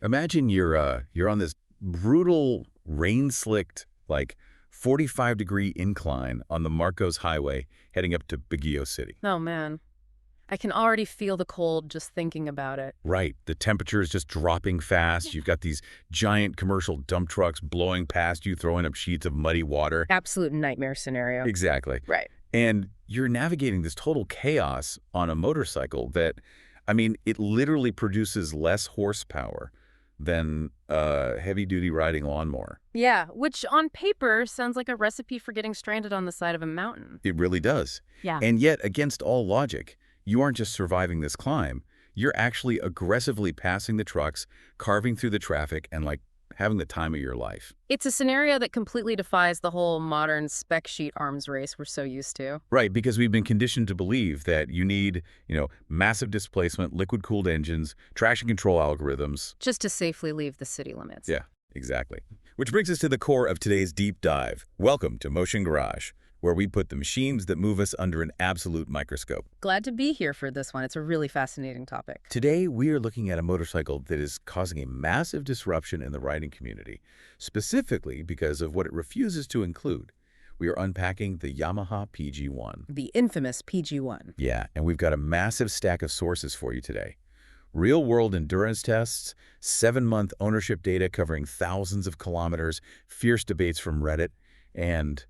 Imagine you're on this brutal, rain-slicked, like 45-degree incline on the Marcos Highway heading up to Baguio City. Oh, man. I can already feel the cold just thinking about it. Right. The temperature is just dropping fast. You've got these giant commercial dump trucks blowing past you, throwing up sheets of muddy water. Absolute nightmare scenario. Exactly. Right. And you're navigating this total chaos on a motorcycle that, it literally produces less horsepower than a heavy-duty riding lawnmower. Yeah, which on paper sounds like a recipe for getting stranded on the side of a mountain. It really does. Yeah. And yet, against all logic, you aren't just surviving this climb. You're actually aggressively passing the trucks, carving through the traffic, and having the time of your life. It's a scenario that completely defies the whole modern spec sheet arms race we're so used to. Right, because we've been conditioned to believe that you need, massive displacement, liquid-cooled engines, traction control algorithms. Just to safely leave the city limits. Yeah, exactly. Which brings us to the core of today's deep dive. Welcome to Motion Garage, where we put the machines that move us under an absolute microscope. Glad to be here for this one. It's a really fascinating topic. Today, we are looking at a motorcycle that is causing a massive disruption in the riding community, specifically because of what it refuses to include. We are unpacking the Yamaha PG-1. The infamous PG-1. Yeah, and we've got a massive stack of sources for you today. Real-world endurance tests, 7-month ownership data covering thousands of kilometers, fierce debates from Reddit, and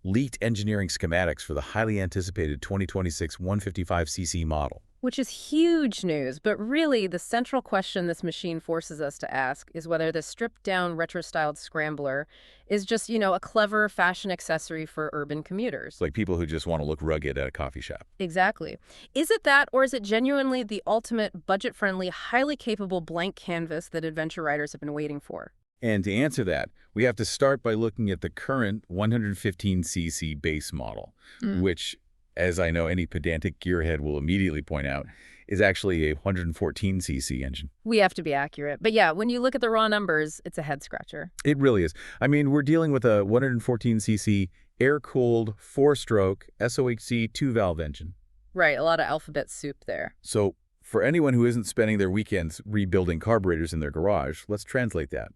leaked engineering schematics for the highly anticipated 2026 155cc model. Which is huge news, but really the central question this machine forces us to ask is whether the stripped-down retro-styled scrambler is just, a clever fashion accessory for urban commuters. Like people who just want to look rugged at a coffee shop. Exactly. Is it that, or is it genuinely the ultimate budget-friendly, highly capable blank canvas that adventure riders have been waiting for? And to answer that, we have to start by looking at the current 115cc base model, which, as I know any pedantic gearhead will immediately point out, is actually a 114cc engine. We have to be accurate. But yeah, when you look at the raw numbers, it's a head-scratcher. It really is. We're dealing with a 114cc air-cooled, 4-stroke SOHC 2-valve engine. Right, a lot of alphabet soup there. So for anyone who isn't spending their weekends rebuilding carburetors in their garage, let's translate that.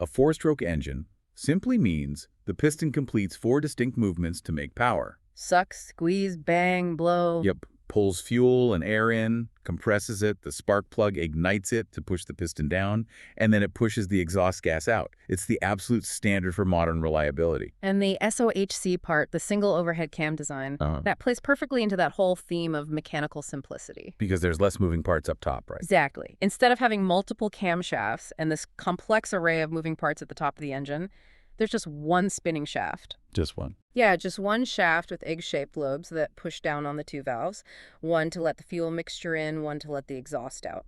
A 4-stroke engine simply means the piston completes 4 distinct movements to make power. Suck, squeeze, bang, blow. Yep. Pulls fuel and air in, compresses it, the spark plug ignites it to push the piston down, and then it pushes the exhaust gas out. It's the absolute standard for modern reliability. And the SOHC part, the single overhead cam design, that plays perfectly into that whole theme of mechanical simplicity. Because there's less moving parts up top, right? Exactly. Instead of having multiple camshafts and this complex array of moving parts at the top of the engine, there's just one spinning shaft. Just one. Yeah, just one shaft with egg-shaped lobes that push down on the 2 valves. One to let the fuel mixture in, one to let the exhaust out.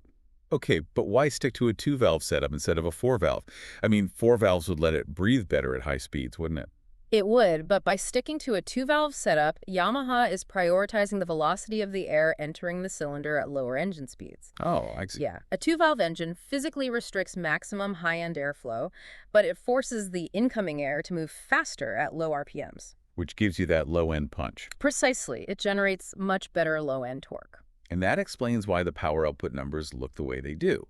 Okay, but why stick to a 2-valve setup instead of a 4-valve? 4 valves would let it breathe better at high speeds, wouldn't it? It would, but by sticking to a 2-valve setup, Yamaha is prioritizing the velocity of the air entering the cylinder at lower engine speeds. Oh, I see. Yeah, a 2-valve engine physically restricts maximum high-end airflow, but it forces the incoming air to move faster at low RPMs. Which gives you that low-end punch. Precisely. It generates much better low-end torque. And that explains why the power output numbers look the way they do.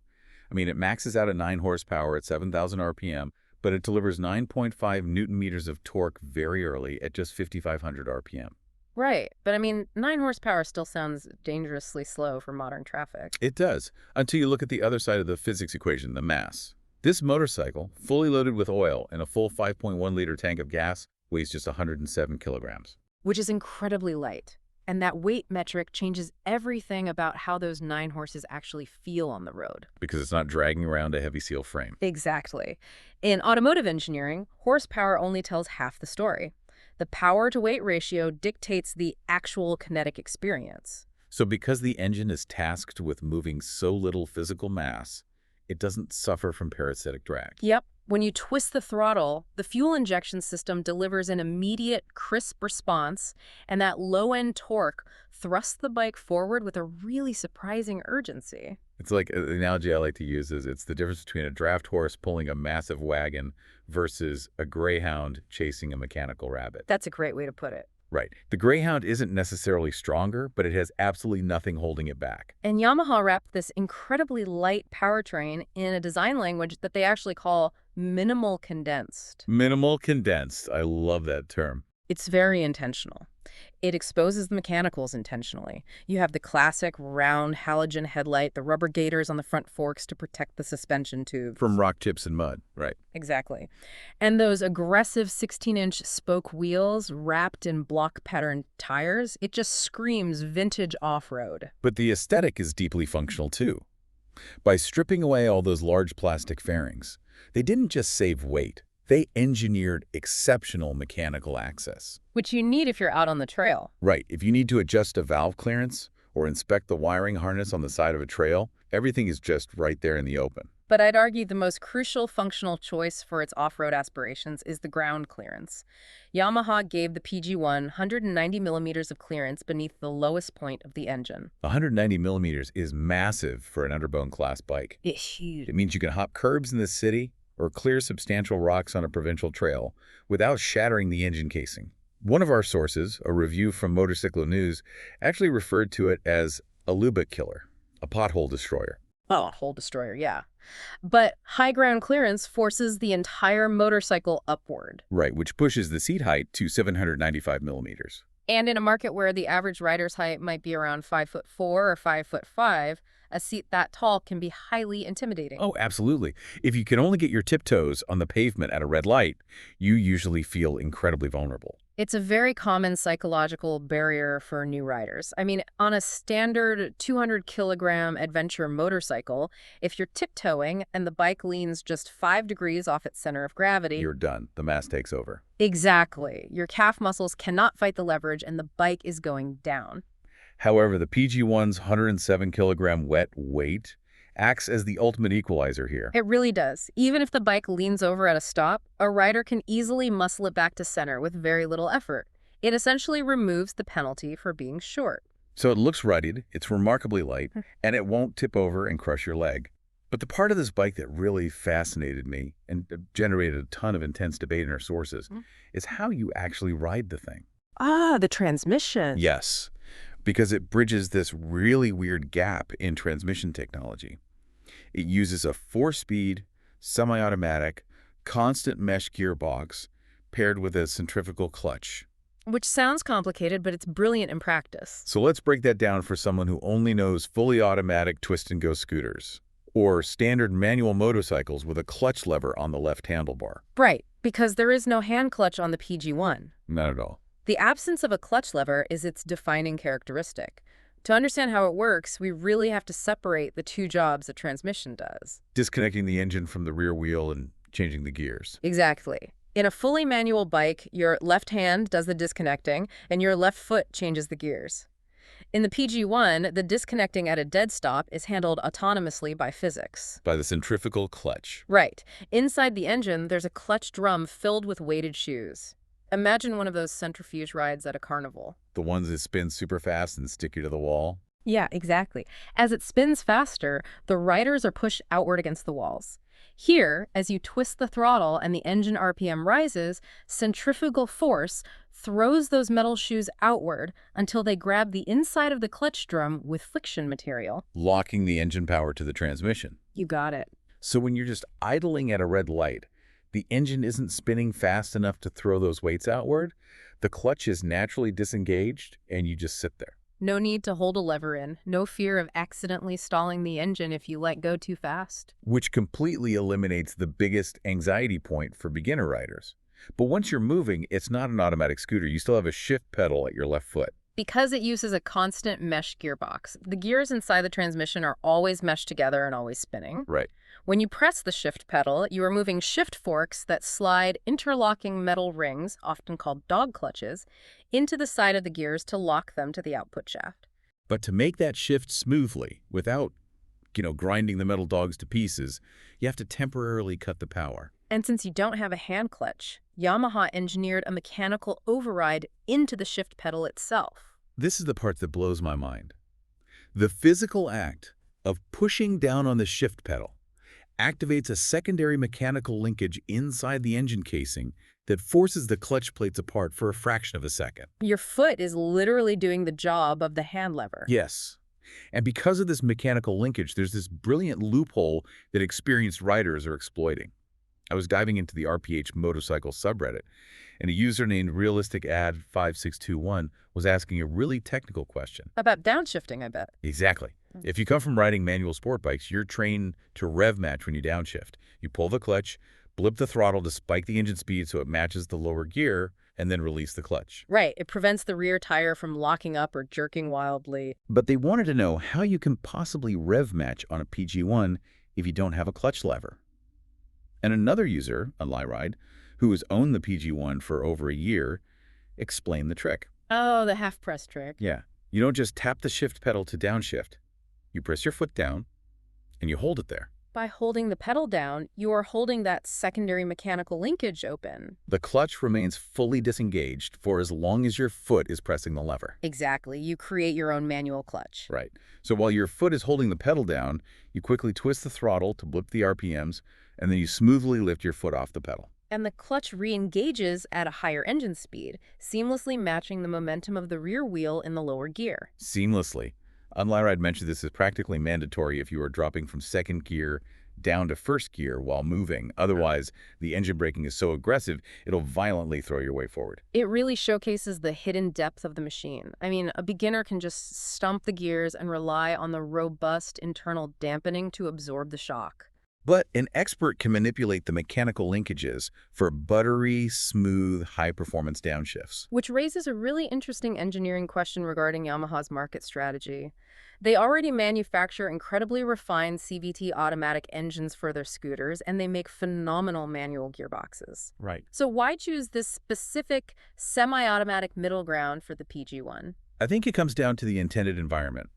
It maxes out at 9 horsepower at 7,000 RPM, but it delivers 9.5 newton-meters of torque very early at just 5,500 RPM. Right, but 9 horsepower still sounds dangerously slow for modern traffic. It does, until you look at the other side of the physics equation, the mass. This motorcycle, fully loaded with oil and a full 5.1-liter tank of gas, weighs just 107 kilograms. Which is incredibly light. And that weight metric changes everything about how those 9 horses actually feel on the road. Because it's not dragging around a heavy steel frame. Exactly. In automotive engineering, horsepower only tells half the story. The power-to-weight ratio dictates the actual kinetic experience. So because the engine is tasked with moving so little physical mass, it doesn't suffer from parasitic drag. Yep. When you twist the throttle, the fuel injection system delivers an immediate, crisp response, and that low-end torque thrusts the bike forward with a really surprising urgency. It's like, the analogy I like to use is it's the difference between a draft horse pulling a massive wagon versus a greyhound chasing a mechanical rabbit. That's a great way to put it. Right. The Greyhound isn't necessarily stronger, but it has absolutely nothing holding it back. And Yamaha wrapped this incredibly light powertrain in a design language that they actually call minimal condensed. Minimal condensed. I love that term. It's very intentional. It exposes the mechanicals intentionally. You have the classic round halogen headlight, the rubber gaiters on the front forks to protect the suspension tubes. From rock chips and mud. Right. Exactly. And those aggressive 16-inch spoke wheels wrapped in block pattern tires, it just screams vintage off-road. But the aesthetic is deeply functional too. By stripping away all those large plastic fairings, they didn't just save weight. They engineered exceptional mechanical access. Which you need if you're out on the trail. Right. If you need to adjust a valve clearance or inspect the wiring harness on the side of a trail, everything is just right there in the open. But I'd argue the most crucial functional choice for its off-road aspirations is the ground clearance. Yamaha gave the PG-1 190 millimeters of clearance beneath the lowest point of the engine. 190 millimeters is massive for an underbone class bike. It's huge. It means you can hop curbs in the city or clear substantial rocks on a provincial trail without shattering the engine casing. One of our sources, a review from Motorcycle News, actually referred to it as a lubbock killer, a pothole destroyer. Oh, a hole destroyer, yeah. But high ground clearance forces the entire motorcycle upward. Right, which pushes the seat height to 795 millimeters. And in a market where the average rider's height might be around 5'4" or 5'5", a seat that tall can be highly intimidating. Oh, absolutely. If you can only get your tiptoes on the pavement at a red light, you usually feel incredibly vulnerable. It's a very common psychological barrier for new riders. I mean, on a standard 200-kilogram adventure motorcycle, if you're tiptoeing and the bike leans just 5 degrees off its center of gravity... You're done. The mass takes over. Exactly. Your calf muscles cannot fight the leverage and the bike is going down. However, the PG-1's 107-kilogram wet weight acts as the ultimate equalizer here. It really does. Even if the bike leans over at a stop, a rider can easily muscle it back to center with very little effort. It essentially removes the penalty for being short. So it looks rugged, it's remarkably light, and it won't tip over and crush your leg. But the part of this bike that really fascinated me and generated a ton of intense debate in our sources is how you actually ride the thing. Ah, the transmission. Yes, because it bridges this really weird gap in transmission technology. It uses a 4-speed, semi-automatic, constant mesh gearbox paired with a centrifugal clutch. Which sounds complicated, but it's brilliant in practice. So let's break that down for someone who only knows fully automatic twist-and-go scooters or standard manual motorcycles with a clutch lever on the left handlebar. Right, because there is no hand clutch on the PG-1. Not at all. The absence of a clutch lever is its defining characteristic. To understand how it works, we really have to separate the two jobs a transmission does. Disconnecting the engine from the rear wheel and changing the gears. Exactly. In a fully manual bike, your left hand does the disconnecting, and your left foot changes the gears. In the PG-1, the disconnecting at a dead stop is handled autonomously by physics. By the centrifugal clutch. Right. Inside the engine, there's a clutch drum filled with weighted shoes. Imagine one of those centrifuge rides at a carnival. The ones that spin super fast and stick you to the wall. Yeah, exactly. As it spins faster, the riders are pushed outward against the walls. Here, as you twist the throttle and the engine RPM rises, centrifugal force throws those metal shoes outward until they grab the inside of the clutch drum with friction material. Locking the engine power to the transmission. You got it. So when you're just idling at a red light, the engine isn't spinning fast enough to throw those weights outward. The clutch is naturally disengaged, and you just sit there. No need to hold a lever in. No fear of accidentally stalling the engine if you let go too fast. Which completely eliminates the biggest anxiety point for beginner riders. But once you're moving, it's not an automatic scooter. You still have a shift pedal at your left foot. Because it uses a constant mesh gearbox, the gears inside the transmission are always meshed together and always spinning. Right. When you press the shift pedal, you are moving shift forks that slide interlocking metal rings, often called dog clutches, into the side of the gears to lock them to the output shaft. But to make that shift smoothly, without, grinding the metal dogs to pieces, you have to temporarily cut the power. And since you don't have a hand clutch, Yamaha engineered a mechanical override into the shift pedal itself. This is the part that blows my mind. The physical act of pushing down on the shift pedal activates a secondary mechanical linkage inside the engine casing that forces the clutch plates apart for a fraction of a second. Your foot is literally doing the job of the hand lever. Yes. And because of this mechanical linkage, there's this brilliant loophole that experienced riders are exploiting. I was diving into the RPH motorcycle subreddit, and a user named realisticad5621 was asking a really technical question. About downshifting, I bet. Exactly. If you come from riding manual sport bikes, you're trained to rev match when you downshift. You pull the clutch, blip the throttle to spike the engine speed so it matches the lower gear, and then release the clutch. Right, it prevents the rear tire from locking up or jerking wildly. But they wanted to know how you can possibly rev match on a PG-1 if you don't have a clutch lever. And another user, a Lyride, who has owned the PG-1 for over a year, explained the trick. Oh, the half-press trick. Yeah, you don't just tap the shift pedal to downshift. You press your foot down, and you hold it there. By holding the pedal down, you are holding that secondary mechanical linkage open. The clutch remains fully disengaged for as long as your foot is pressing the lever. Exactly. You create your own manual clutch. Right. So while your foot is holding the pedal down, you quickly twist the throttle to blip the RPMs, and then you smoothly lift your foot off the pedal. And the clutch re-engages at a higher engine speed, seamlessly matching the momentum of the rear wheel in the lower gear. Seamlessly. Unlyride mentioned this is practically mandatory if you are dropping from second gear down to first gear while moving. Otherwise, the engine braking is so aggressive, it'll violently throw your way forward. It really showcases the hidden depth of the machine. I mean, a beginner can just stomp the gears and rely on the robust internal dampening to absorb the shock. But an expert can manipulate the mechanical linkages for buttery, smooth, high-performance downshifts. Which raises a really interesting engineering question regarding Yamaha's market strategy. They already manufacture incredibly refined CVT automatic engines for their scooters, and they make phenomenal manual gearboxes. Right. So why choose this specific semi-automatic middle ground for the PG-1? I think it comes down to the intended environment.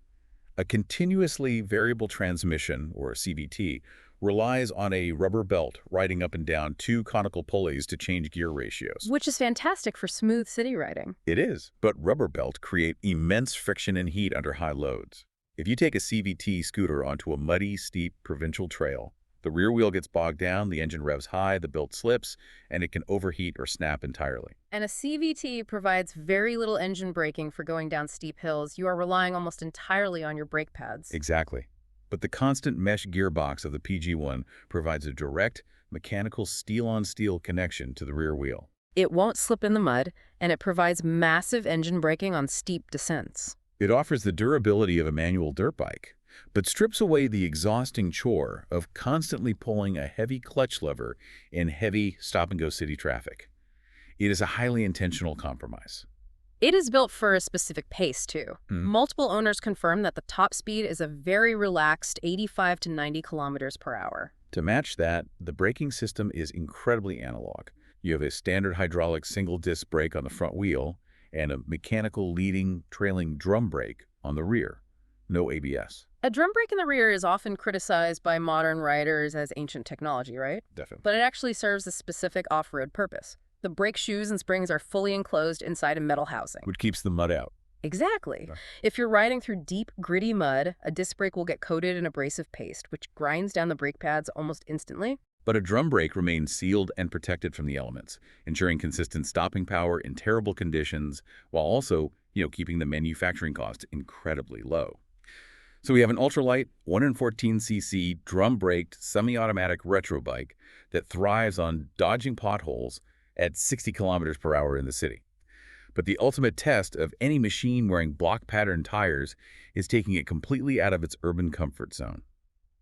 A continuously variable transmission, or CVT, relies on a rubber belt riding up and down two conical pulleys to change gear ratios. Which is fantastic for smooth city riding. It is, but rubber belts create immense friction and heat under high loads. If you take a CVT scooter onto a muddy, steep provincial trail, the rear wheel gets bogged down, the engine revs high, the belt slips, and it can overheat or snap entirely. And a CVT provides very little engine braking for going down steep hills. You are relying almost entirely on your brake pads. Exactly. But the constant mesh gearbox of the PG-1 provides a direct, mechanical steel-on-steel connection to the rear wheel. It won't slip in the mud, and it provides massive engine braking on steep descents. It offers the durability of a manual dirt bike, but strips away the exhausting chore of constantly pulling a heavy clutch lever in heavy stop-and-go city traffic. It is a highly intentional compromise. It is built for a specific pace, too. Multiple owners confirm that the top speed is a very relaxed 85 to 90 kilometers per hour. To match that, the braking system is incredibly analog. You have a standard hydraulic single-disc brake on the front wheel and a mechanical leading trailing drum brake on the rear. No ABS. A drum brake in the rear is often criticized by modern riders as ancient technology, right? Definitely. But it actually serves a specific off-road purpose. The brake shoes and springs are fully enclosed inside a metal housing. Which keeps the mud out. Exactly. Right. If you're riding through deep, gritty mud, a disc brake will get coated in abrasive paste, which grinds down the brake pads almost instantly. But a drum brake remains sealed and protected from the elements, ensuring consistent stopping power in terrible conditions, while also, keeping the manufacturing cost incredibly low. So we have an ultralight 114cc drum-braked semi-automatic retro bike that thrives on dodging potholes at 60 kilometers per hour in the city. But the ultimate test of any machine wearing block-pattern tires is taking it completely out of its urban comfort zone.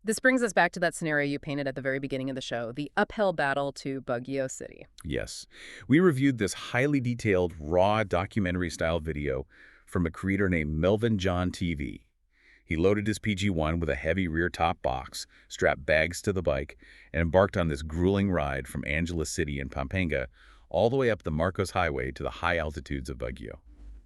This brings us back to that scenario you painted at the very beginning of the show, the uphill battle to Baguio City. Yes. We reviewed this highly detailed, raw documentary-style video from a creator named Melvin John TV. He loaded his PG-1 with a heavy rear top box, strapped bags to the bike, and embarked on this grueling ride from Angeles City in Pampanga all the way up the Marcos Highway to the high altitudes of Baguio.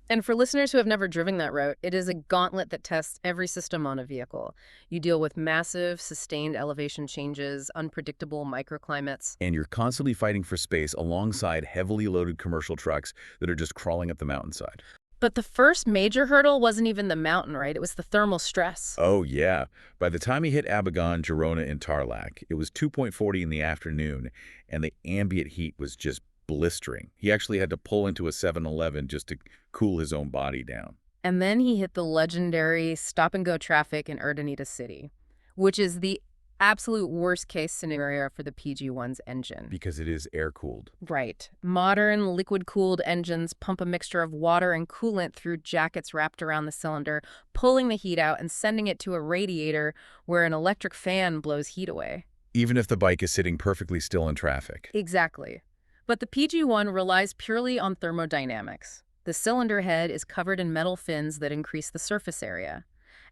And for listeners who have never driven that route, it is a gauntlet that tests every system on a vehicle. You deal with massive, sustained elevation changes, unpredictable microclimates. And you're constantly fighting for space alongside heavily loaded commercial trucks that are just crawling up the mountainside. But the first major hurdle wasn't even the mountain, right? It was the thermal stress. Oh, yeah. By the time he hit Abagon, Girona, and Tarlac, it was 2.40 in the afternoon, and the ambient heat was just blistering. He actually had to pull into a 7-Eleven just to cool his own body down. And then he hit the legendary stop-and-go traffic in Urdaneta City, which is the absolute worst-case scenario for the PG-1's engine. Because it is air-cooled. Right. Modern liquid-cooled engines pump a mixture of water and coolant through jackets wrapped around the cylinder, pulling the heat out and sending it to a radiator where an electric fan blows heat away. Even if the bike is sitting perfectly still in traffic. Exactly. But the PG-1 relies purely on thermodynamics. The cylinder head is covered in metal fins that increase the surface area.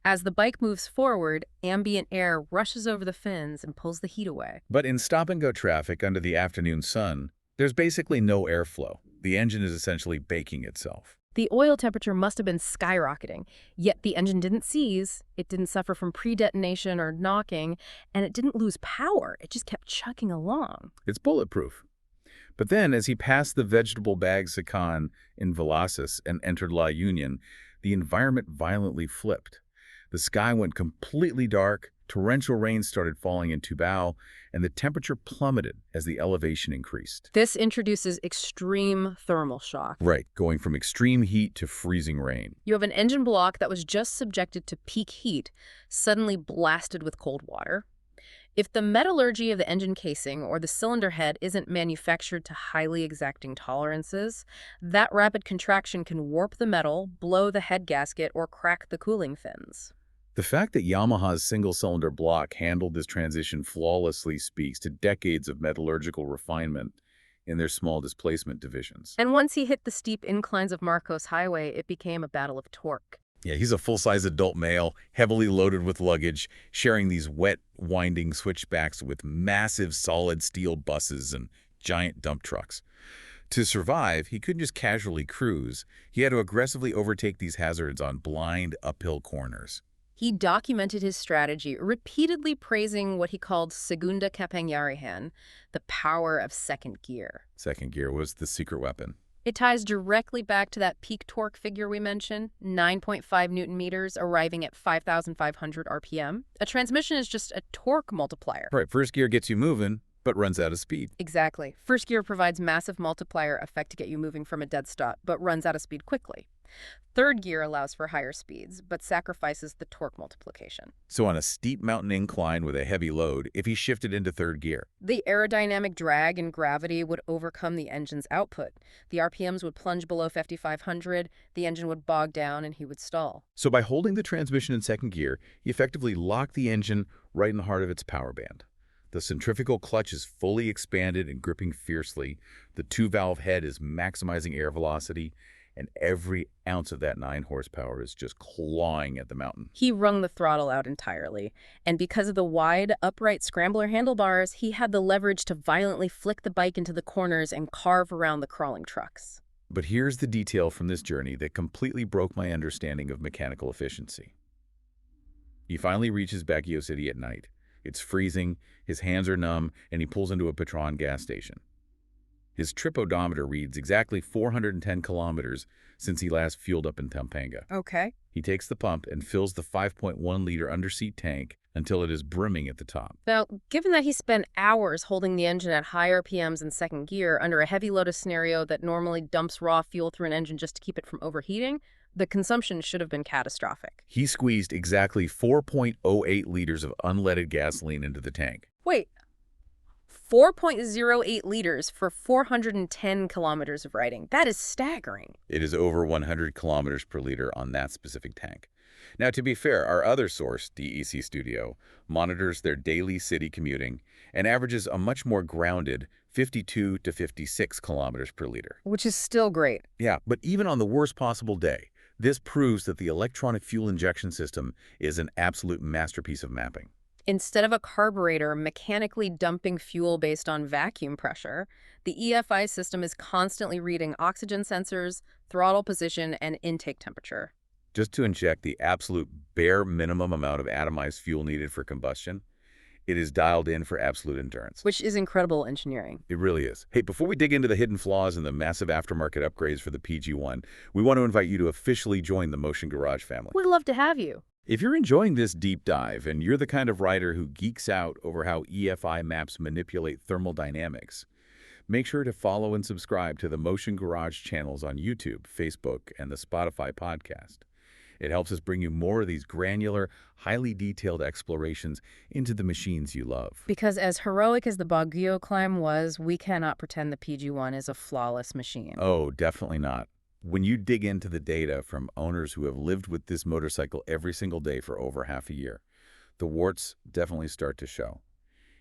As the bike moves forward, ambient air rushes over the fins and pulls the heat away. But in stop-and-go traffic under the afternoon sun, there's basically no airflow. The engine is essentially baking itself. The oil temperature must have been skyrocketing, yet the engine didn't seize, it didn't suffer from pre-detonation or knocking, and it didn't lose power. It just kept chugging along. It's bulletproof. But then, as he passed the vegetable bag Sacan in Velasas and entered La Union, the environment violently flipped. The sky went completely dark, torrential rain started falling in Tubao, and the temperature plummeted as the elevation increased. This introduces extreme thermal shock. Right, going from extreme heat to freezing rain. You have an engine block that was just subjected to peak heat, suddenly blasted with cold water. If the metallurgy of the engine casing or the cylinder head isn't manufactured to highly exacting tolerances, that rapid contraction can warp the metal, blow the head gasket, or crack the cooling fins. The fact that Yamaha's single-cylinder block handled this transition flawlessly speaks to decades of metallurgical refinement in their small displacement divisions. And once he hit the steep inclines of Marcos Highway, it became a battle of torque. Yeah, he's a full-size adult male, heavily loaded with luggage, sharing these wet, winding switchbacks with massive solid steel buses and giant dump trucks. To survive, he couldn't just casually cruise. He had to aggressively overtake these hazards on blind, uphill corners. He documented his strategy, repeatedly praising what he called segunda kapangyarihan, the power of second gear. Second gear was the secret weapon. It ties directly back to that peak torque figure we mentioned, 9.5 Newton meters, arriving at 5,500 RPM. A transmission is just a torque multiplier. Right, first gear gets you moving, but runs out of speed. Exactly. First gear provides massive multiplier effect to get you moving from a dead stop, but runs out of speed quickly. Third gear allows for higher speeds, but sacrifices the torque multiplication. So on a steep mountain incline with a heavy load, if he shifted into third gear, the aerodynamic drag and gravity would overcome the engine's output. The RPMs would plunge below 5,500, the engine would bog down, and he would stall. So by holding the transmission in second gear, he effectively locked the engine right in the heart of its power band. The centrifugal clutch is fully expanded and gripping fiercely. The two-valve head is maximizing air velocity, and every ounce of that 9 horsepower is just clawing at the mountain. He wrung the throttle out entirely, and because of the wide, upright scrambler handlebars, he had the leverage to violently flick the bike into the corners and carve around the crawling trucks. But here's the detail from this journey that completely broke my understanding of mechanical efficiency. He finally reaches Baguio City at night. It's freezing, his hands are numb, and he pulls into a Petron gas station. His trip odometer reads exactly 410 kilometers since he last fueled up in Pampanga. Okay. He takes the pump and fills the 5.1-liter underseat tank until it is brimming at the top. Now, given that he spent hours holding the engine at high RPMs in second gear under a heavy load scenario that normally dumps raw fuel through an engine just to keep it from overheating, the consumption should have been catastrophic. He squeezed exactly 4.08 liters of unleaded gasoline into the tank. Wait. 4.08 liters for 410 kilometers of riding. That is staggering. It is over 100 kilometers per liter on that specific tank. Now, to be fair, our other source, DEC Studio, monitors their daily city commuting and averages a much more grounded 52 to 56 kilometers per liter. Which is still great. Yeah, but even on the worst possible day, this proves that the electronic fuel injection system is an absolute masterpiece of mapping. Instead of a carburetor mechanically dumping fuel based on vacuum pressure, the EFI system is constantly reading oxygen sensors, throttle position, and intake temperature. Just to inject the absolute bare minimum amount of atomized fuel needed for combustion, It is dialed in for absolute endurance. Which is incredible engineering. It really is. Hey, before we dig into the hidden flaws and the massive aftermarket upgrades for the PG-1, we want to invite you to officially join the Motion Garage family. We'd love to have you. If you're enjoying this deep dive and you're the kind of rider who geeks out over how EFI maps manipulate thermal dynamics, make sure to follow and subscribe to the Motion Garage channels on YouTube, Facebook, and the Spotify podcast. It helps us bring you more of these granular, highly detailed explorations into the machines you love. Because as heroic as the Baguio climb was, we cannot pretend the PG-1 is a flawless machine. Oh, definitely not. When you dig into the data from owners who have lived with this motorcycle every single day for over half a year, the warts definitely start to show.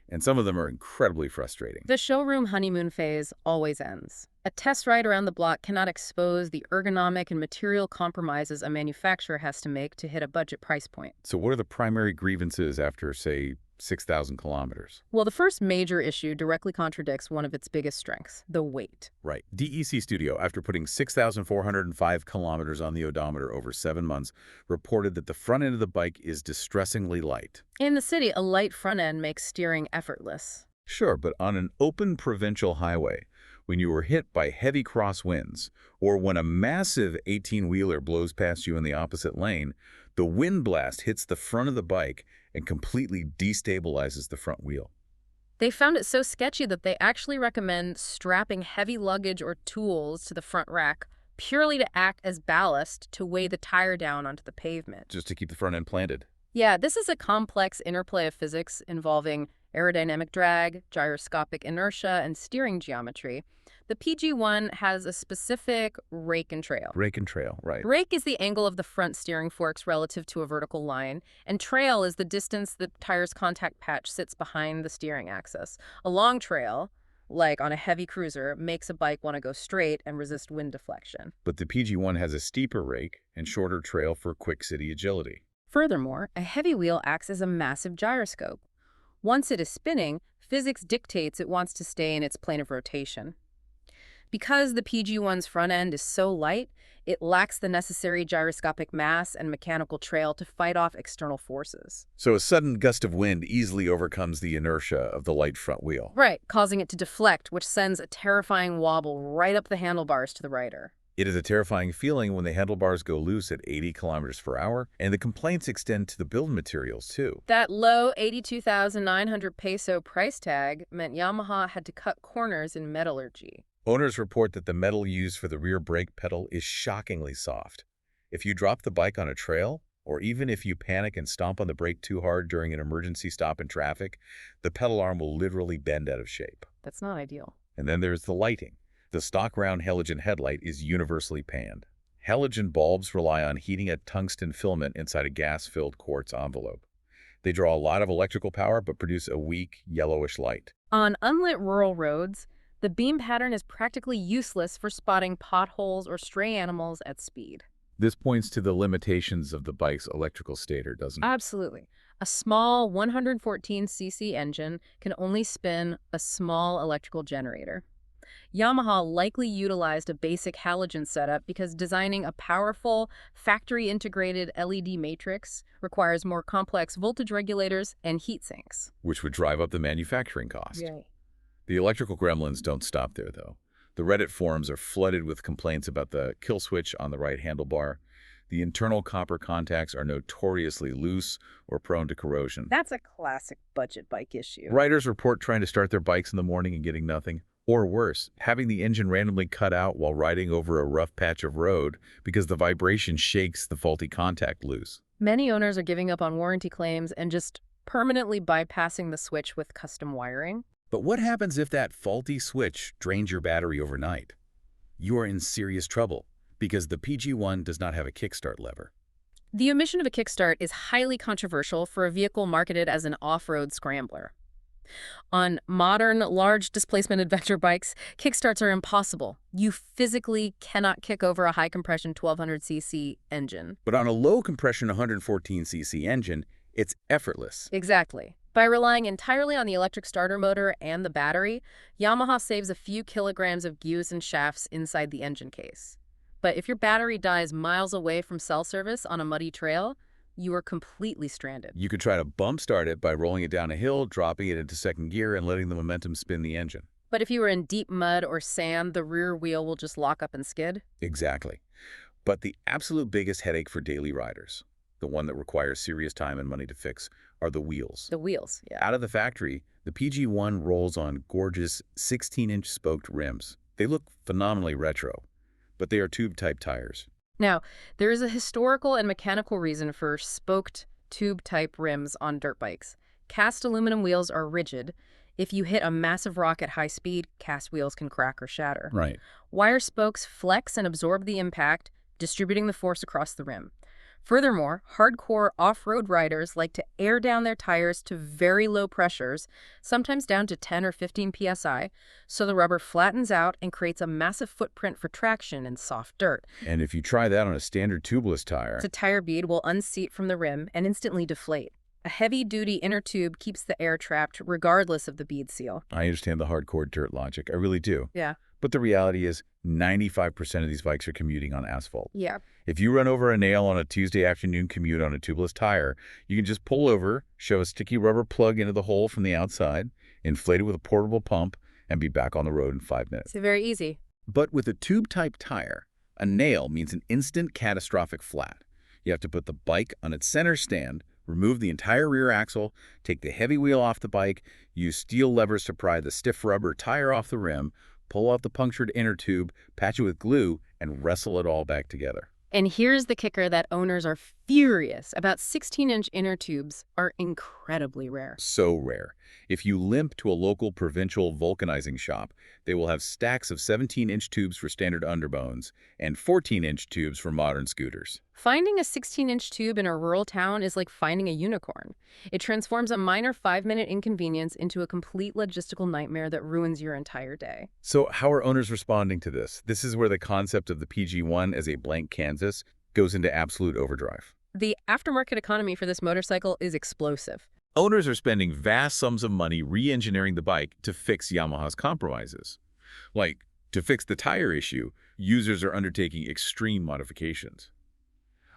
And some of them are incredibly frustrating. The showroom honeymoon phase always ends. A test ride around the block cannot expose the ergonomic and material compromises a manufacturer has to make to hit a budget price point. So what are the primary grievances after, say, 6,000 kilometers? Well, the first major issue directly contradicts one of its biggest strengths, the weight. Right. DEC Studio, after putting 6,405 kilometers on the odometer over 7 months, reported that the front end of the bike is distressingly light. In the city, a light front end makes steering effortless. Sure, but on an open provincial highway, when you were hit by heavy crosswinds, or when a massive 18-wheeler blows past you in the opposite lane, the wind blast hits the front of the bike and completely destabilizes the front wheel. They found it so sketchy that they actually recommend strapping heavy luggage or tools to the front rack purely to act as ballast to weigh the tire down onto the pavement. Just to keep the front end planted. Yeah, this is a complex interplay of physics involving aerodynamic drag, gyroscopic inertia, and steering geometry. The PG-1 has a specific rake and trail. Rake and trail, right. Rake is the angle of the front steering forks relative to a vertical line, and trail is the distance the tire's contact patch sits behind the steering axis. A long trail, like on a heavy cruiser, makes a bike want to go straight and resist wind deflection. But the PG-1 has a steeper rake and shorter trail for quick city agility. Furthermore, a heavy wheel acts as a massive gyroscope. Once it is spinning, physics dictates it wants to stay in its plane of rotation. Because the PG-1's front end is so light, it lacks the necessary gyroscopic mass and mechanical trail to fight off external forces. So a sudden gust of wind easily overcomes the inertia of the light front wheel. Right, causing it to deflect, which sends a terrifying wobble right up the handlebars to the rider. It is a terrifying feeling when the handlebars go loose at 80 kilometers per hour, and the complaints extend to the build materials, too. That low 82,900 peso price tag meant Yamaha had to cut corners in metallurgy. Owners report that the metal used for the rear brake pedal is shockingly soft. If you drop the bike on a trail, or even if you panic and stomp on the brake too hard during an emergency stop in traffic, the pedal arm will literally bend out of shape. That's not ideal. And then there's the lighting. The stock round halogen headlight is universally panned. Halogen bulbs rely on heating a tungsten filament inside a gas-filled quartz envelope. They draw a lot of electrical power but produce a weak, yellowish light. On unlit rural roads, the beam pattern is practically useless for spotting potholes or stray animals at speed. This points to the limitations of the bike's electrical stator, doesn't it? Absolutely. A small 114cc engine can only spin a small electrical generator. Yamaha likely utilized a basic halogen setup because designing a powerful, factory-integrated LED matrix requires more complex voltage regulators and heat sinks. Which would drive up the manufacturing cost. Yeah. The electrical gremlins don't stop there, though. The Reddit forums are flooded with complaints about the kill switch on the right handlebar. The internal copper contacts are notoriously loose or prone to corrosion. That's a classic budget bike issue. Riders report trying to start their bikes in the morning and getting nothing. Or worse, having the engine randomly cut out while riding over a rough patch of road because the vibration shakes the faulty contact loose. Many owners are giving up on warranty claims and just permanently bypassing the switch with custom wiring. But what happens if that faulty switch drains your battery overnight? You are in serious trouble because the PG-1 does not have a kickstart lever. The omission of a kickstart is highly controversial for a vehicle marketed as an off-road scrambler. On modern, large displacement adventure bikes, kickstarts are impossible. You physically cannot kick over a high-compression 1200cc engine. But on a low-compression 114cc engine, it's effortless. Exactly. By relying entirely on the electric starter motor and the battery, Yamaha saves a few kilograms of gears and shafts inside the engine case. But if your battery dies miles away from cell service on a muddy trail, you are completely stranded. You could try to bump start it by rolling it down a hill, dropping it into second gear, and letting the momentum spin the engine. But if you were in deep mud or sand, the rear wheel will just lock up and skid? Exactly. But the absolute biggest headache for daily riders, the one that requires serious time and money to fix, are the wheels. The wheels, yeah. Out of the factory, the PG-1 rolls on gorgeous 16-inch spoked rims. They look phenomenally retro, but they are tube-type tires. Now, there is a historical and mechanical reason for spoked tube-type rims on dirt bikes. Cast aluminum wheels are rigid. If you hit a massive rock at high speed, cast wheels can crack or shatter. Right. Wire spokes flex and absorb the impact, distributing the force across the rim. Furthermore, hardcore off-road riders like to air down their tires to very low pressures, sometimes down to 10 or 15 psi, so the rubber flattens out and creates a massive footprint for traction in soft dirt. And if you try that on a standard tubeless tire, The tire bead will unseat from the rim and instantly deflate. A heavy-duty inner tube keeps the air trapped regardless of the bead seal. I understand the hardcore dirt logic. I really do. Yeah. But the reality is 95% of these bikes are commuting on asphalt. Yeah. If you run over a nail on a Tuesday afternoon commute on a tubeless tire, you can just pull over, shove a sticky rubber plug into the hole from the outside, inflate it with a portable pump, and be back on the road in 5 minutes. It's very easy. But with a tube-type tire, a nail means an instant catastrophic flat. You have to put the bike on its center stand, remove the entire rear axle, take the heavy wheel off the bike, use steel levers to pry the stiff rubber tire off the rim, pull out the punctured inner tube, patch it with glue, and wrestle it all back together. And here's the kicker that owners are furious about. 16-inch inner tubes are incredibly rare. So rare. If you limp to a local provincial vulcanizing shop, they will have stacks of 17-inch tubes for standard underbones and 14-inch tubes for modern scooters. Finding a 16-inch tube in a rural town is like finding a unicorn. It transforms a minor 5-minute inconvenience into a complete logistical nightmare that ruins your entire day. So how are owners responding to this? This is where the concept of the PG-1 as a blank canvas goes into absolute overdrive. The aftermarket economy for this motorcycle is explosive. Owners are spending vast sums of money re-engineering the bike to fix Yamaha's compromises. Like, to fix the tire issue, users are undertaking extreme modifications.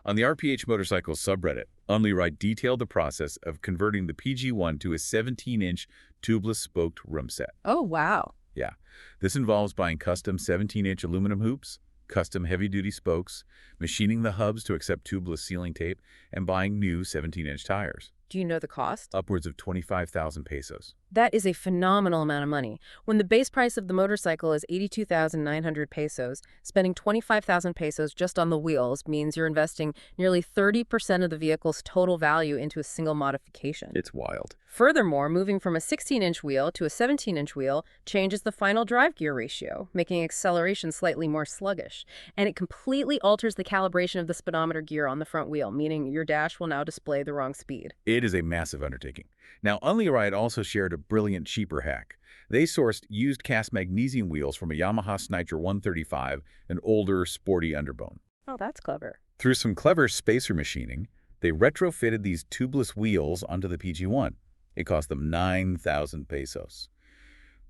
On the RPH Motorcycles subreddit, OnlyRide detailed the process of converting the PG-1 to a 17-inch tubeless spoked rim set. Oh, wow. Yeah, this involves buying custom 17-inch aluminum hoops, custom heavy-duty spokes, machining the hubs to accept tubeless sealing tape, and buying new 17-inch tires. Do you know the cost? Upwards of 25,000 pesos. That is a phenomenal amount of money. When the base price of the motorcycle is 82,900 pesos, spending 25,000 pesos just on the wheels means you're investing nearly 30% of the vehicle's total value into a single modification. It's wild. Furthermore, moving from a 16-inch wheel to a 17-inch wheel changes the final drive gear ratio, making acceleration slightly more sluggish. And it completely alters the calibration of the speedometer gear on the front wheel, meaning your dash will now display the wrong speed. It is a massive undertaking. Now, OnlyRide also shared a brilliant cheaper hack. They sourced used cast magnesium wheels from a Yamaha Sniper 135, an older, sporty underbone. Oh, that's clever. Through some clever spacer machining, they retrofitted these tubeless wheels onto the PG-1. It cost them 9,000 pesos.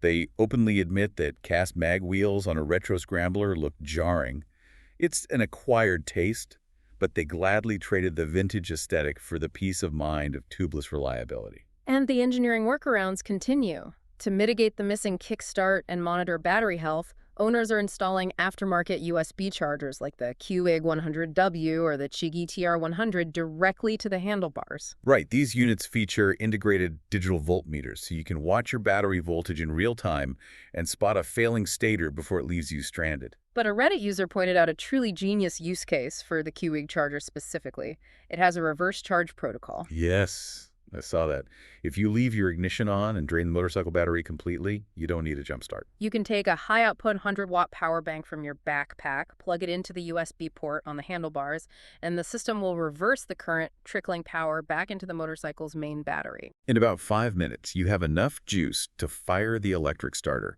They openly admit that cast mag wheels on a retro scrambler look jarring. It's an acquired taste, but they gladly traded the vintage aesthetic for the peace of mind of tubeless reliability. And the engineering workarounds continue. To mitigate the missing kickstart and monitor battery health, owners are installing aftermarket USB chargers like the QWIG 100W or the Chigi TR100 directly to the handlebars. Right, these units feature integrated digital voltmeters, so you can watch your battery voltage in real time and spot a failing stator before it leaves you stranded. But a Reddit user pointed out a truly genius use case for the QWIG charger specifically. It has a reverse charge protocol. Yes, I saw that. If you leave your ignition on and drain the motorcycle battery completely, you don't need a jump start. You can take a high-output 100-watt power bank from your backpack, plug it into the USB port on the handlebars, and the system will reverse the current, trickling power back into the motorcycle's main battery. In about 5 minutes, you have enough juice to fire the electric starter.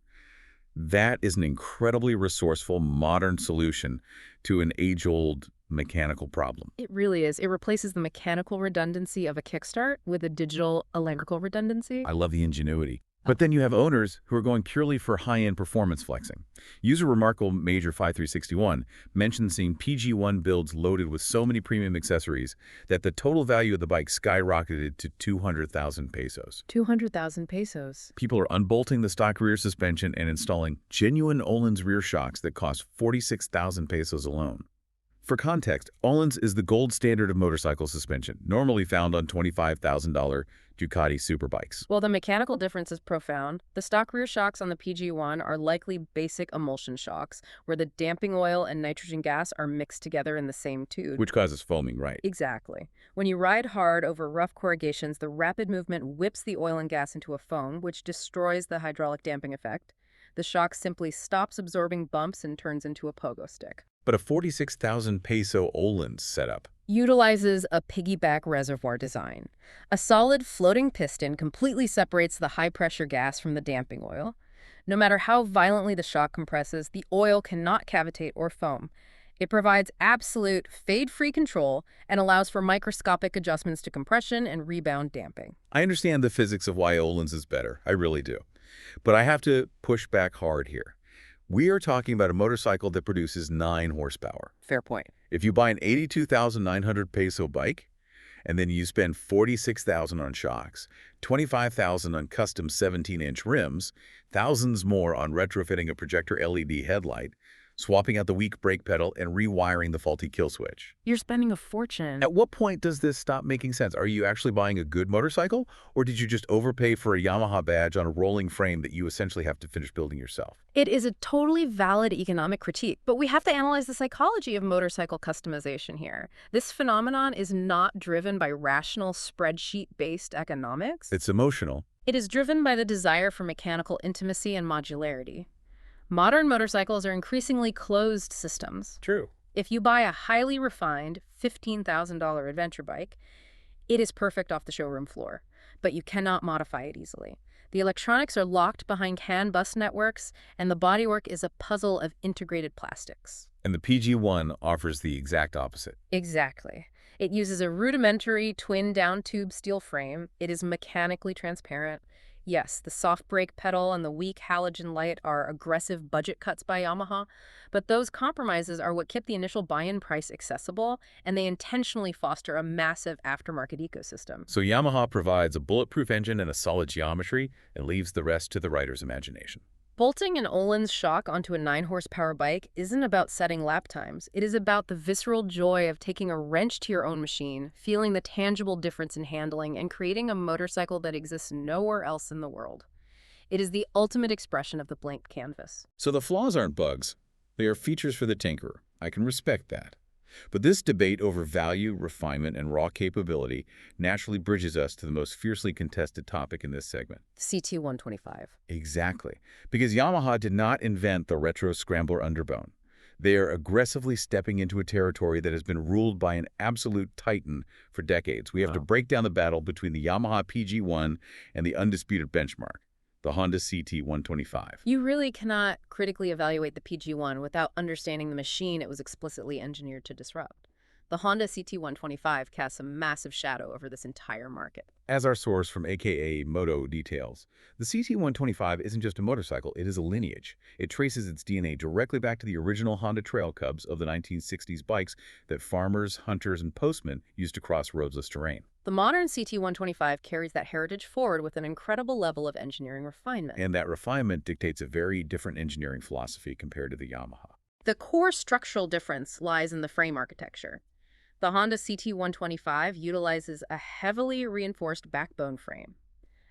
That is an incredibly resourceful, modern solution to an age-old mechanical problem. It really is. It replaces the mechanical redundancy of a kickstart with a digital electrical redundancy. I love the ingenuity. But then you have owners who are going purely for high-end performance flexing. User Remarkable Major 5361 mentioned seeing PG-1 builds loaded with so many premium accessories that the total value of the bike skyrocketed to 200,000 pesos. 200,000 pesos. People are unbolting the stock rear suspension and installing genuine Öhlins rear shocks that cost 46,000 pesos alone. For context, Öhlins is the gold standard of motorcycle suspension, normally found on $25,000 Ducati superbikes. Well, the mechanical difference is profound. The stock rear shocks on the PG-1 are likely basic emulsion shocks, where the damping oil and nitrogen gas are mixed together in the same tube. Which causes foaming, right? Exactly. When you ride hard over rough corrugations, the rapid movement whips the oil and gas into a foam, which destroys the hydraulic damping effect. The shock simply stops absorbing bumps and turns into a pogo stick. But a 46,000 peso Öhlins setup Utilizes a piggyback reservoir design. A solid floating piston completely separates the high-pressure gas from the damping oil. No matter how violently the shock compresses, the oil cannot cavitate or foam. It provides absolute fade-free control and allows for microscopic adjustments to compression and rebound damping. I understand the physics of why Öhlins is better. I really do. But I have to push back hard here. We are talking about a motorcycle that produces 9 horsepower. Fair point. If you buy an 82,900 peso bike, and then you spend 46,000 on shocks, 25,000 on custom 17-inch rims, thousands more on retrofitting a projector LED headlight, swapping out the weak brake pedal, and rewiring the faulty kill switch. You're spending a fortune. At what point does this stop making sense? Are you actually buying a good motorcycle, or did you just overpay for a Yamaha badge on a rolling frame that you essentially have to finish building yourself? It is a totally valid economic critique, but we have to analyze the psychology of motorcycle customization here. This phenomenon is not driven by rational spreadsheet-based economics. It's emotional. It is driven by the desire for mechanical intimacy and modularity. Modern motorcycles are increasingly closed systems. True. If you buy a highly refined $15,000 adventure bike, it is perfect off the showroom floor, but you cannot modify it easily. The electronics are locked behind CAN bus networks, and the bodywork is a puzzle of integrated plastics. And the PG-1 offers the exact opposite. Exactly. It uses a rudimentary twin down-tube steel frame. It is mechanically transparent. Yes, the soft brake pedal and the weak halogen light are aggressive budget cuts by Yamaha, but those compromises are what kept the initial buy-in price accessible, and they intentionally foster a massive aftermarket ecosystem. So Yamaha provides a bulletproof engine and a solid geometry and leaves the rest to the rider's imagination. Bolting an Öhlins shock onto a 9-horsepower bike isn't about setting lap times. It is about the visceral joy of taking a wrench to your own machine, feeling the tangible difference in handling, and creating a motorcycle that exists nowhere else in the world. It is the ultimate expression of the blank canvas. So the flaws aren't bugs. They are features for the tinkerer. I can respect that. But this debate over value, refinement, and raw capability naturally bridges us to the most fiercely contested topic in this segment. The CT125. Exactly. Because Yamaha did not invent the retro scrambler underbone. They are aggressively stepping into a territory that has been ruled by an absolute titan for decades. We have to break down the battle between the Yamaha PG-1 and the undisputed benchmark, the Honda CT125. You really cannot critically evaluate the PG-1 without understanding the machine it was explicitly engineered to disrupt. The Honda CT125 casts a massive shadow over this entire market. As our source from AKA Moto details, the CT125 isn't just a motorcycle, it is a lineage. It traces its DNA directly back to the original Honda Trail Cubs of the 1960s bikes that farmers, hunters, and postmen used to cross roadless terrain. The modern CT125 carries that heritage forward with an incredible level of engineering refinement. And that refinement dictates a very different engineering philosophy compared to the Yamaha. The core structural difference lies in the frame architecture. The Honda CT125 utilizes a heavily reinforced backbone frame.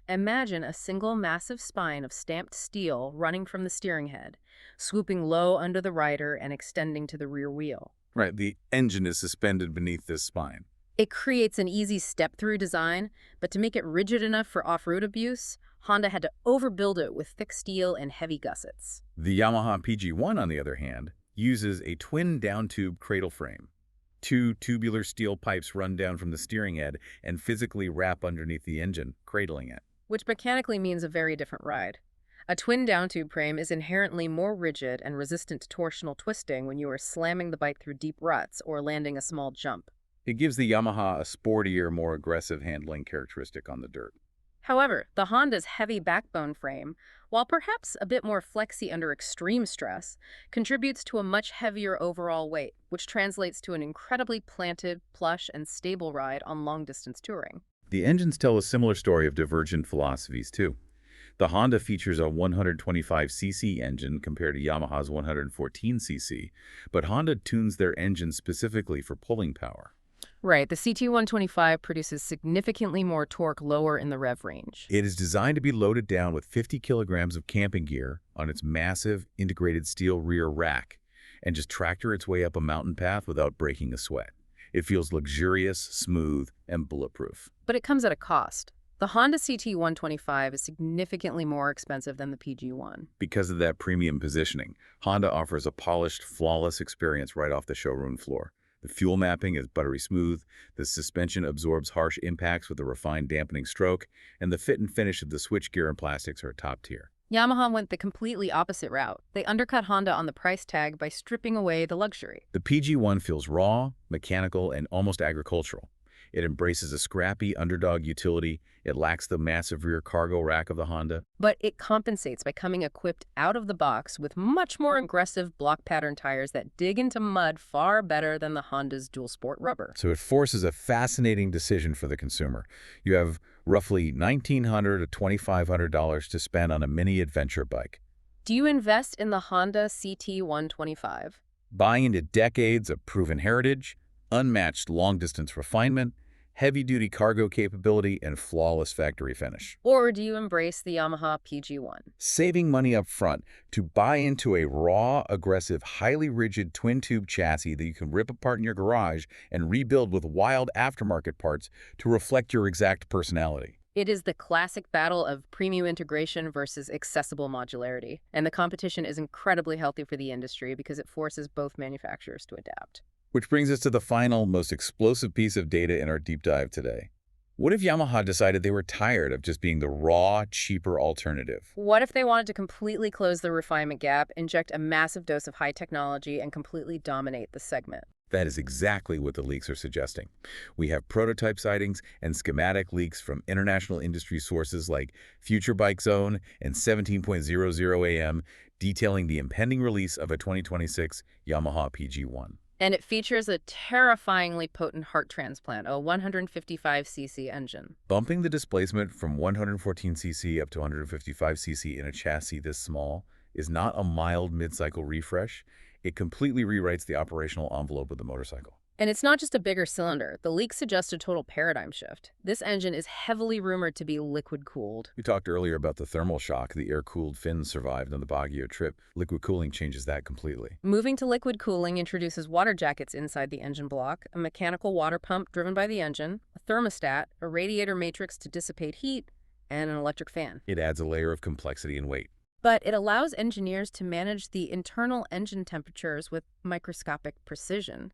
Imagine a single massive spine of stamped steel running from the steering head, swooping low under the rider and extending to the rear wheel. Right, the engine is suspended beneath this spine. It creates an easy step-through design, but to make it rigid enough for off-road abuse, Honda had to overbuild it with thick steel and heavy gussets. The Yamaha PG-1, on the other hand, uses a twin down-tube cradle frame. 2 tubular steel pipes run down from the steering head and physically wrap underneath the engine, cradling it. Which mechanically means a very different ride. A twin down-tube frame is inherently more rigid and resistant to torsional twisting when you are slamming the bike through deep ruts or landing a small jump. It gives the Yamaha a sportier, more aggressive handling characteristic on the dirt. However, the Honda's heavy backbone frame, while perhaps a bit more flexy under extreme stress, contributes to a much heavier overall weight, which translates to an incredibly planted, plush, and stable ride on long-distance touring. The engines tell a similar story of divergent philosophies, too. The Honda features a 125cc engine compared to Yamaha's 114cc, but Honda tunes their engine specifically for pulling power. Right, the CT125 produces significantly more torque lower in the rev range. It is designed to be loaded down with 50 kilograms of camping gear on its massive integrated steel rear rack and just tractor its way up a mountain path without breaking a sweat. It feels luxurious, smooth, and bulletproof. But it comes at a cost. The Honda CT125 is significantly more expensive than the PG-1. Because of that premium positioning, Honda offers a polished, flawless experience right off the showroom floor. The fuel mapping is buttery smooth, the suspension absorbs harsh impacts with a refined dampening stroke, and the fit and finish of the switchgear and plastics are top tier. Yamaha went the completely opposite route. They undercut Honda on the price tag by stripping away the luxury. The PG-1 feels raw, mechanical, and almost agricultural. It embraces a scrappy underdog utility. It lacks the massive rear cargo rack of the Honda. But it compensates by coming equipped out of the box with much more aggressive block pattern tires that dig into mud far better than the Honda's dual sport rubber. So it forces a fascinating decision for the consumer. You have roughly $1,900 to $2,500 to spend on a mini adventure bike. Do you invest in the Honda CT125? Buy into decades of proven heritage, unmatched long-distance refinement, heavy-duty cargo capability, and flawless factory finish. Or do you embrace the Yamaha PG-1? Saving money up front to buy into a raw, aggressive, highly rigid twin-tube chassis that you can rip apart in your garage and rebuild with wild aftermarket parts to reflect your exact personality. It is the classic battle of premium integration versus accessible modularity, and the competition is incredibly healthy for the industry because it forces both manufacturers to adapt. Which brings us to the final, most explosive piece of data in our deep dive today. What if Yamaha decided they were tired of just being the raw, cheaper alternative? What if they wanted to completely close the refinement gap, inject a massive dose of high technology, and completely dominate the segment? That is exactly what the leaks are suggesting. We have prototype sightings and schematic leaks from international industry sources like Future Bike Zone and 17.00 AM detailing the impending release of a 2026 Yamaha PG-1. And it features a terrifyingly potent heart transplant, a 155cc engine. Bumping the displacement from 114cc up to 155cc in a chassis this small is not a mild mid-cycle refresh. It completely rewrites the operational envelope of the motorcycle. And it's not just a bigger cylinder. The leaks suggest a total paradigm shift. This engine is heavily rumored to be liquid-cooled. We talked earlier about the thermal shock the air-cooled fins survived on the Baguio trip. Liquid cooling changes that completely. Moving to liquid cooling introduces water jackets inside the engine block, a mechanical water pump driven by the engine, a thermostat, a radiator matrix to dissipate heat, and an electric fan. It adds a layer of complexity and weight. But it allows engineers to manage the internal engine temperatures with microscopic precision.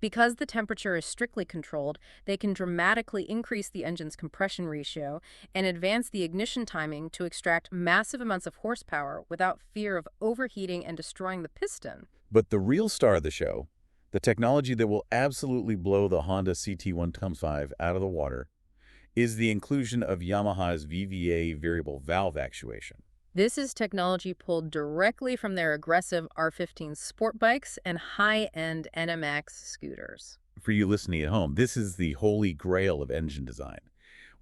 Because the temperature is strictly controlled, they can dramatically increase the engine's compression ratio and advance the ignition timing to extract massive amounts of horsepower without fear of overheating and destroying the piston. But the real star of the show, the technology that will absolutely blow the Honda CT125 out of the water, is the inclusion of Yamaha's VVA variable valve actuation. This is technology pulled directly from their aggressive R15 sport bikes and high-end NMX scooters. For you listening at home, this is the holy grail of engine design.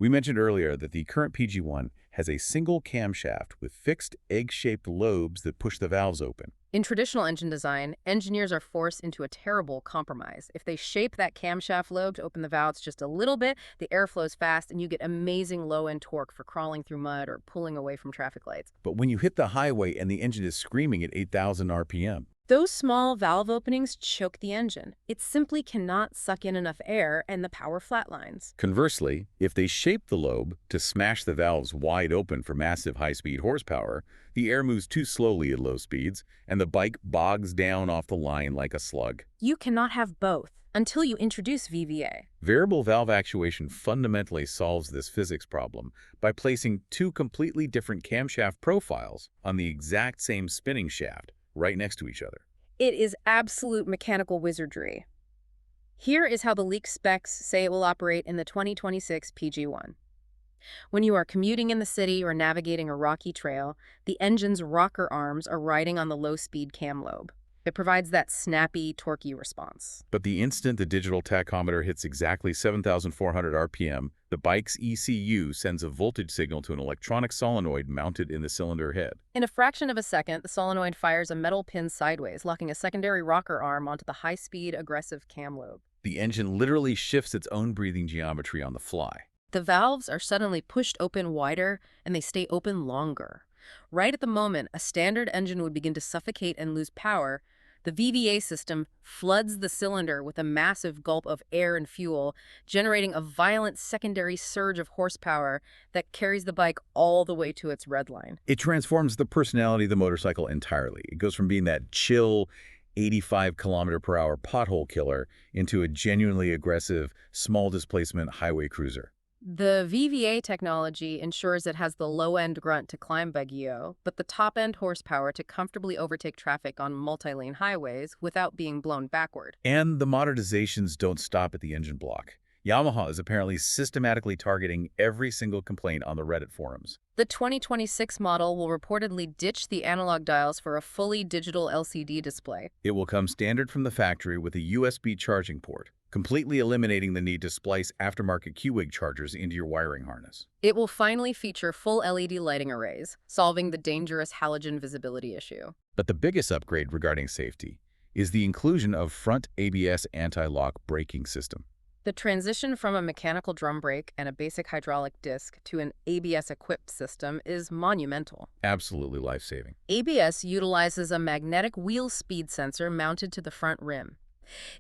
We mentioned earlier that the current PG-1 has a single camshaft with fixed egg-shaped lobes that push the valves open. In traditional engine design, engineers are forced into a terrible compromise. If they shape that camshaft lobe to open the valves just a little bit, the air flows fast and you get amazing low-end torque for crawling through mud or pulling away from traffic lights. But when you hit the highway and the engine is screaming at 8,000 RPM, those small valve openings choke the engine. It simply cannot suck in enough air and the power flatlines. conversely, if they shape the lobe to smash the valves wide open for massive high-speed horsepower, the air moves too slowly at low speeds, and the bike bogs down off the line like a slug. You cannot have both until you introduce VVA. Variable valve actuation fundamentally solves this physics problem by placing two completely different camshaft profiles on the exact same spinning shaft right next to each other. It is absolute mechanical wizardry. Here is how the leaked specs say it will operate in the 2026 PG-1. When you are commuting in the city or navigating a rocky trail, the engine's rocker arms are riding on the low-speed cam lobe. It provides that snappy, torquey response. But the instant the digital tachometer hits exactly 7,400 RPM, the bike's ECU sends a voltage signal to an electronic solenoid mounted in the cylinder head. In a fraction of a second, the solenoid fires a metal pin sideways, locking a secondary rocker arm onto the high-speed, aggressive cam lobe. The engine literally shifts its own breathing geometry on the fly. The valves are suddenly pushed open wider, and they stay open longer. Right at the moment a standard engine would begin to suffocate and lose power, the VVA system floods the cylinder with a massive gulp of air and fuel, generating a violent secondary surge of horsepower that carries the bike all the way to its red line. It transforms the personality of the motorcycle entirely. It goes from being that chill 85 km/h pothole killer into a genuinely aggressive, small displacement highway cruiser. The VVA technology ensures it has the low-end grunt to climb Baguio, but the top-end horsepower to comfortably overtake traffic on multi-lane highways without being blown backward. And the modernizations don't stop at the engine block. Yamaha is apparently systematically targeting every single complaint on the Reddit forums. The 2026 model will reportedly ditch the analog dials for a fully digital LCD display. It will come standard from the factory with a USB charging port, completely eliminating the need to splice aftermarket Q-Wig chargers into your wiring harness. It will finally feature full LED lighting arrays, solving the dangerous halogen visibility issue. But the biggest upgrade regarding safety is the inclusion of front ABS anti-lock braking system. The transition from a mechanical drum brake and a basic hydraulic disc to an ABS-equipped system is monumental. Absolutely life-saving. ABS utilizes a magnetic wheel speed sensor mounted to the front rim.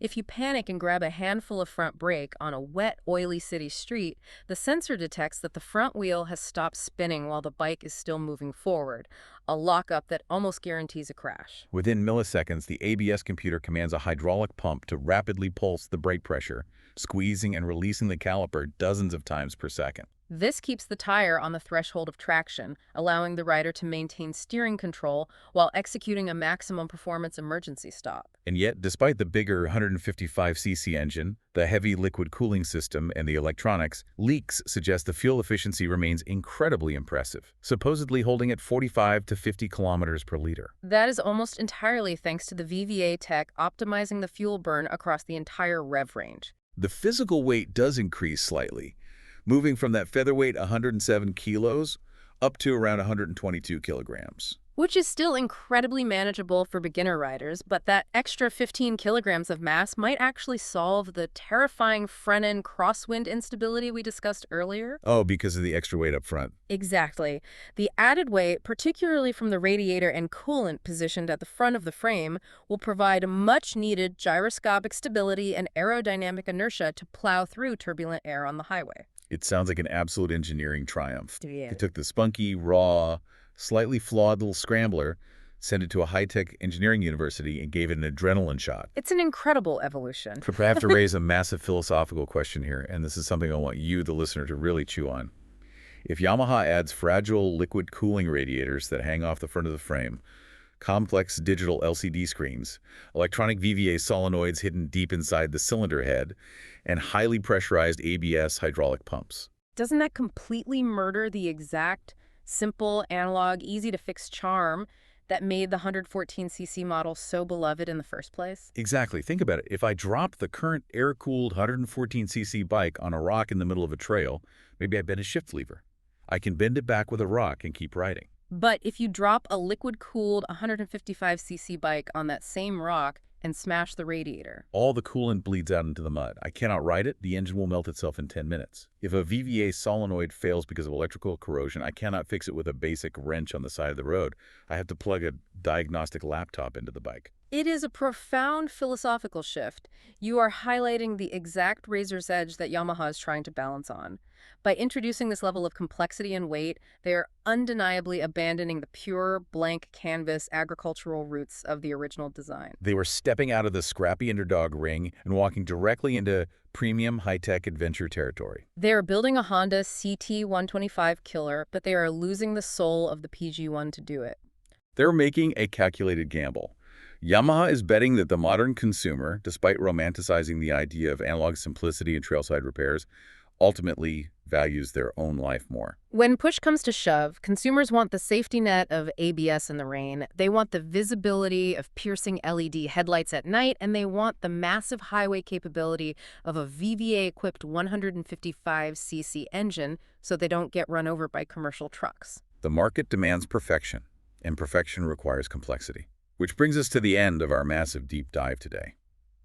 If you panic and grab a handful of front brake on a wet, oily city street, the sensor detects that the front wheel has stopped spinning while the bike is still moving forward, a lockup that almost guarantees a crash. Within milliseconds, the ABS computer commands a hydraulic pump to rapidly pulse the brake pressure, squeezing and releasing the caliper dozens of times per second. This keeps the tire on the threshold of traction, allowing the rider to maintain steering control while executing a maximum performance emergency stop. And yet, despite the bigger 155cc engine, the heavy liquid cooling system, and the electronics, leaks suggest the fuel efficiency remains incredibly impressive, supposedly holding at 45 to 50 kilometers per liter. That is almost entirely thanks to the VVA tech optimizing the fuel burn across the entire rev range. The physical weight does increase slightly, moving from that featherweight 107 kilos up to around 122 kilograms. Which is still incredibly manageable for beginner riders, but that extra 15 kilograms of mass might actually solve the terrifying front-end crosswind instability we discussed earlier. Oh, because of the extra weight up front. Exactly. The added weight, particularly from the radiator and coolant positioned at the front of the frame, will provide much-needed gyroscopic stability and aerodynamic inertia to plow through turbulent air on the highway. It sounds like an absolute engineering triumph. Yeah. They took the spunky, raw, slightly flawed little scrambler, sent it to a high-tech engineering university, and gave it an adrenaline shot. It's an incredible evolution. But I have to raise a massive philosophical question here, and this is something I want you, the listener, to really chew on. If Yamaha adds fragile liquid cooling radiators that hang off the front of the frame, complex digital LCD screens, electronic VVA solenoids hidden deep inside the cylinder head, and highly pressurized ABS hydraulic pumps, Doesn't that completely murder the exact, simple, analog, easy-to-fix charm that made the 114cc model so beloved in the first place? Exactly. Think about it. If I drop the current air-cooled 114cc bike on a rock in the middle of a trail, maybe I bend a shift lever. I can bend it back with a rock and keep riding. But if you drop a liquid-cooled 155cc bike on that same rock and smash the radiator, All the coolant bleeds out into the mud. I cannot ride it. The engine will melt itself in 10 minutes. If a VVA solenoid fails because of electrical corrosion, I cannot fix it with a basic wrench on the side of the road. I have to plug a diagnostic laptop into the bike. it is a profound philosophical shift. You are highlighting the exact razor's edge that Yamaha is trying to balance on. By introducing this level of complexity and weight, they are undeniably abandoning the pure, blank canvas agricultural roots of the original design. They were stepping out of the scrappy underdog ring and walking directly into premium high-tech adventure territory. They are building a Honda CT125 killer, but they are losing the soul of the PG-1 to do it. They're making a calculated gamble. Yamaha is betting that the modern consumer, despite romanticizing the idea of analog simplicity and trailside repairs, ultimately values their own life more. When push comes to shove, consumers want the safety net of ABS in the rain, they want the visibility of piercing LED headlights at night, and they want the massive highway capability of a VVA-equipped 155cc engine so they don't get run over by commercial trucks. The market demands perfection, and perfection requires complexity. Which brings us to the end of our massive deep dive today.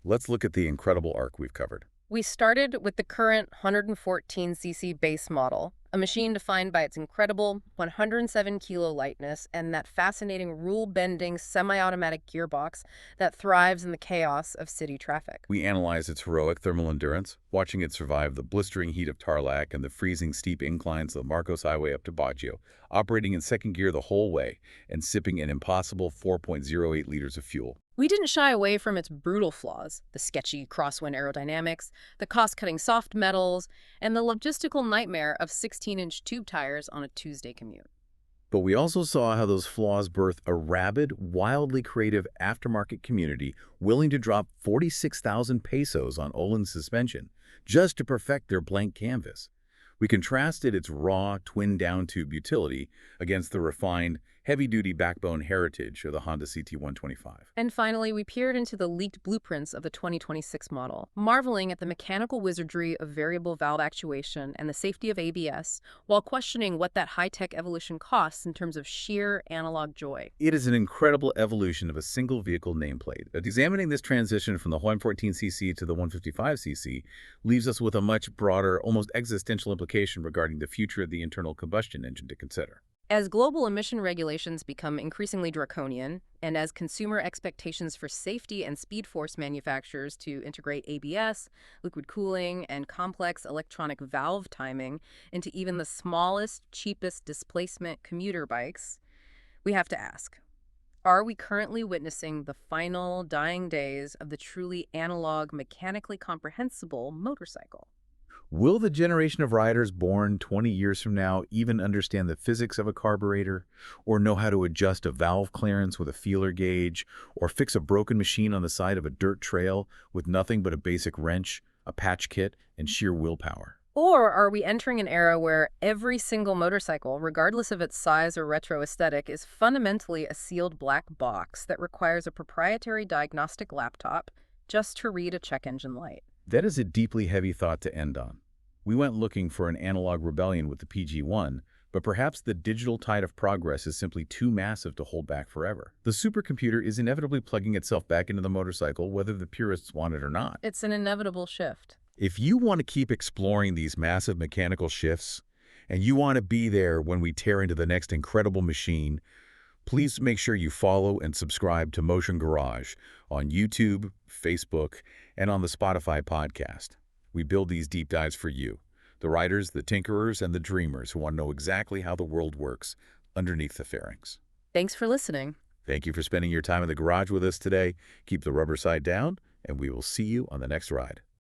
Let's look at the incredible arc we've covered. We started with the current 114cc base model, a machine defined by its incredible 107-kilo lightness and that fascinating rule-bending semi-automatic gearbox that thrives in the chaos of city traffic. We analyzed its heroic thermal endurance, watching it survive the blistering heat of Tarlac and the freezing steep inclines of the Marcos Highway up to Baguio, operating in second gear the whole way and sipping an impossible 4.08 liters of fuel. We didn't shy away from its brutal flaws, the sketchy crosswind aerodynamics, the cost-cutting soft metals, and the logistical nightmare of 16-inch tube tires on a Tuesday commute. But we also saw how those flaws birth a rabid, wildly creative aftermarket community willing to drop 46,000 pesos on Olin suspension just to perfect their blank canvas. We contrasted its raw, twin down-tube utility against the refined, heavy-duty backbone heritage of the Honda CT125. And finally, we peered into the leaked blueprints of the 2026 model, marveling at the mechanical wizardry of variable valve actuation and the safety of ABS, while questioning what that high-tech evolution costs in terms of sheer analog joy. It is an incredible evolution of a single vehicle nameplate. Examining this transition from the 114cc to the 155cc leaves us with a much broader, almost existential implication regarding the future of the internal combustion engine to consider. As global emission regulations become increasingly draconian, and as consumer expectations for safety and speed force manufacturers to integrate ABS, liquid cooling, and complex electronic valve timing into even the smallest, cheapest displacement commuter bikes, we have to ask, are we currently witnessing the final dying days of the truly analog, mechanically comprehensible motorcycle? Will the generation of riders born 20 years from now even understand the physics of a carburetor, or know how to adjust a valve clearance with a feeler gauge, or fix a broken machine on the side of a dirt trail with nothing but a basic wrench, a patch kit, and sheer willpower? Or are we entering an era where every single motorcycle, regardless of its size or retro aesthetic, is fundamentally a sealed black box that requires a proprietary diagnostic laptop just to read a check engine light? That is a deeply heavy thought to end on. We went looking for an analog rebellion with the PG-1, but perhaps the digital tide of progress is simply too massive to hold back forever. The supercomputer is inevitably plugging itself back into the motorcycle, whether the purists want it or not. It's an inevitable shift. If you want to keep exploring these massive mechanical shifts, and you want to be there when we tear into the next incredible machine, please make sure you follow and subscribe to Motion Garage on YouTube, Facebook, and on the Spotify podcast. We build these deep dives for you, the riders, the tinkerers, and the dreamers who want to know exactly how the world works underneath the pharynx. Thanks for listening. Thank you for spending your time in the garage with us today. Keep the rubber side down, and we will see you on the next ride.